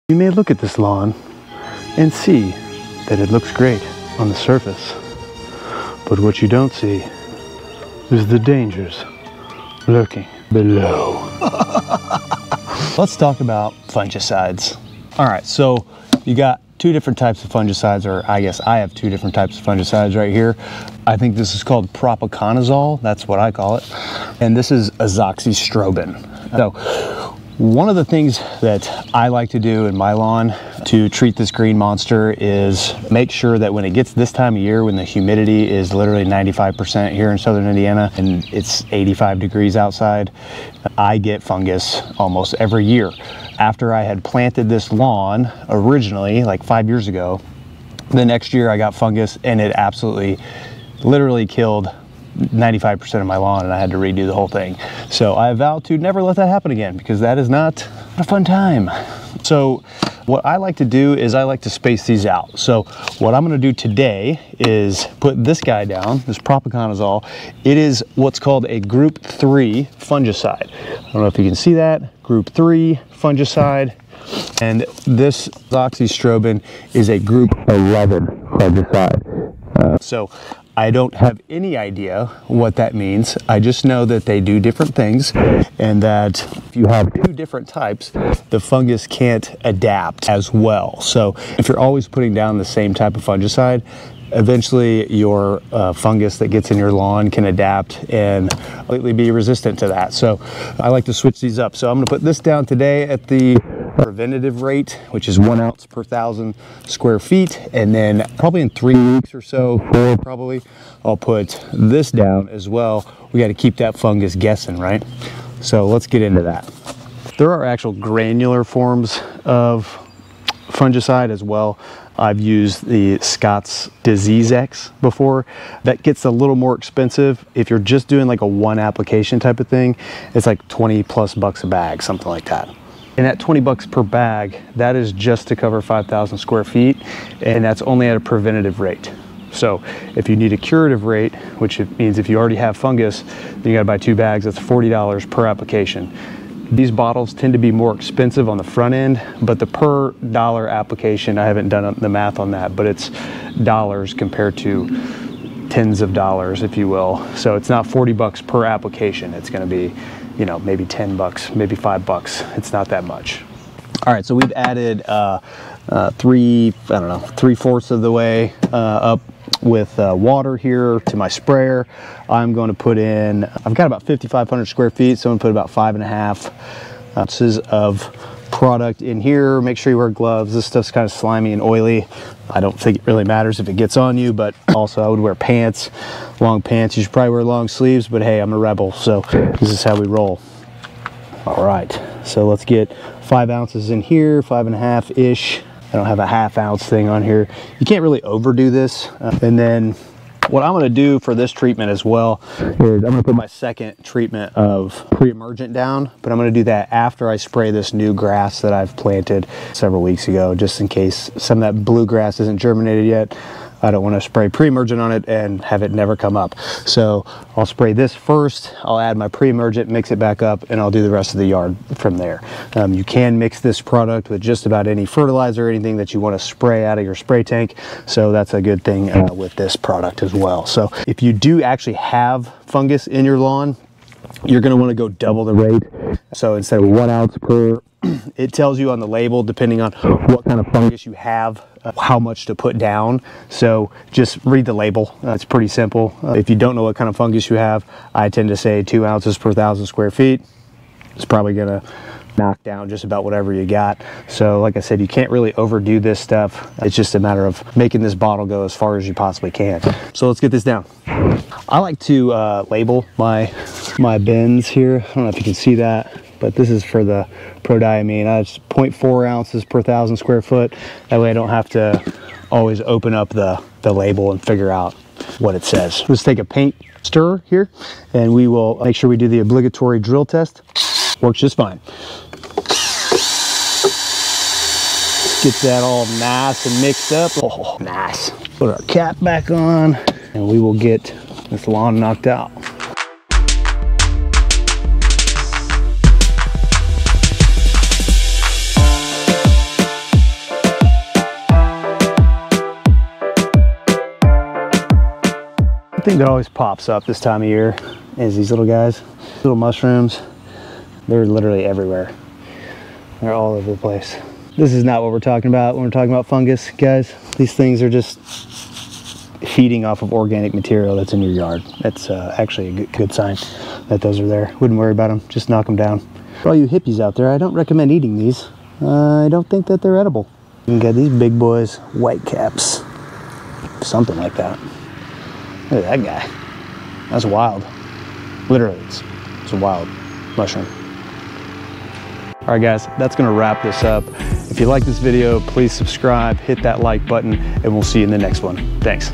You may look at this lawn and see that it looks great on the surface, but what you don't see is the dangers lurking below. Let's talk about fungicides. All right, so you got two different types of fungicides, or I guess I have two different types of fungicides right here. I think this is called propiconazole, that's what I call it, and this is azoxystrobin. So one of the things that I like to do in my lawn to treat this green monster is make sure that when it gets this time of year, when the humidity is literally 95% here in southern Indiana and it's 85 degrees outside, I get fungus almost every year. After I had planted this lawn originally, like 5 years ago, the next year I got fungus and it absolutely, literally killed 95% of my lawn, and I had to redo the whole thing. So I vowed to never let that happen again, because that is not a fun time. So what I like to do is I like to space these out. So what I'm going to do today is put this guy down, this propiconazole. It is what's called a group 3 fungicide. I don't know if you can see that. Group 3 fungicide. And this azoxystrobin is a group 11 fungicide. So I don't have any idea what that means. I just know that they do different things, and that if you have two different types, the fungus can't adapt as well. So if you're always putting down the same type of fungicide, eventually your fungus that gets in your lawn can adapt and completely be resistant to that. So I like to switch these up. So I'm going to put this down today at the preventative rate, which is 1 ounce per 1,000 square feet, and then probably in 3 weeks or so, 4 probably, I'll put this down as well. We got to keep that fungus guessing, right? So let's get into that. There are actual granular forms of fungicide as well. I've used the Scott's Disease X before. That gets a little more expensive. If you're just doing like a one application type of thing, it's like 20 plus bucks a bag, something like that. And at 20 bucks per bag, that is just to cover 5,000 square feet, and that's only at a preventative rate. So if you need a curative rate, which means if you already have fungus, then you gotta buy 2 bags, that's $40 per application. These bottles tend to be more expensive on the front end, but the per dollar application, I haven't done the math on that, but it's dollars compared to tens of dollars, if you will. So it's not 40 bucks per application. It's gonna be, you know, maybe 10 bucks, maybe 5 bucks. It's not that much. All right, so we've added 3/4 of the way up with water here to my sprayer. I'm going to put in, I've got about 5,500 square feet, so I'm going to put about 5.5 ounces of product in here. Make sure you wear gloves. This stuff's kind of slimy and oily. I don't think it really matters if it gets on you, but also I would wear pants, long pants. You should probably wear long sleeves, but hey, I'm a rebel, so this is how we roll. All right, so let's get 5 ounces in here, 5.5-ish. I don't have a half ounce thing on here. You can't really overdo this. And then what I'm gonna do for this treatment as well is I'm gonna put my second treatment of pre-emergent down, but I'm gonna do that after I spray this new grass that I've planted several weeks ago, just in case some of that bluegrass isn't germinated yet. I don't want to spray pre-emergent on it and have it never come up. So I'll spray this first, I'll add my pre-emergent, mix it back up, and I'll do the rest of the yard from there. You can mix this product with just about any fertilizer or anything that you want to spray out of your spray tank. So that's a good thing with this product as well. So if you do actually have fungus in your lawn, you're going to want to go double the rate. So instead of 1 ounce per, it tells you on the label, depending on what kind of fungus you have, how much to put down. So just read the label. It's pretty simple. If you don't know what kind of fungus you have, I tend to say 2 ounces per 1,000 square feet. It's probably gonna knock down just about whatever you got. So like I said, you can't really overdo this stuff. It's just a matter of making this bottle go as far as you possibly can. So let's get this down. I like to label my bins here. I don't know if you can see that, but this is for the prodiamine. It's 0.4 ounces per 1,000 square foot. That way I don't have to always open up the label and figure out what it says. Let's take a paint stir here, and we will make sure we do the obligatory drill test. Works just fine. Get that all nice and mixed up. Oh, nice. Put our cap back on, and we will get this lawn knocked out. thing that always pops up this time of year is these little guys, little mushrooms. They're literally everywhere. They're all over the place. This is not what we're talking about when we're talking about fungus, guys. These things are just feeding off of organic material that's in your yard. That's actually a good sign that those are there. Wouldn't worry about them, just knock them down. For all you hippies out there, I don't recommend eating these. I don't think that they're edible. You can get these big boys, white caps, something like that. Look at that guy. That's wild. Literally, it's a wild mushroom. All right, guys, that's gonna wrap this up. If you like this video, please subscribe, hit that like button, and we'll see you in the next one. Thanks.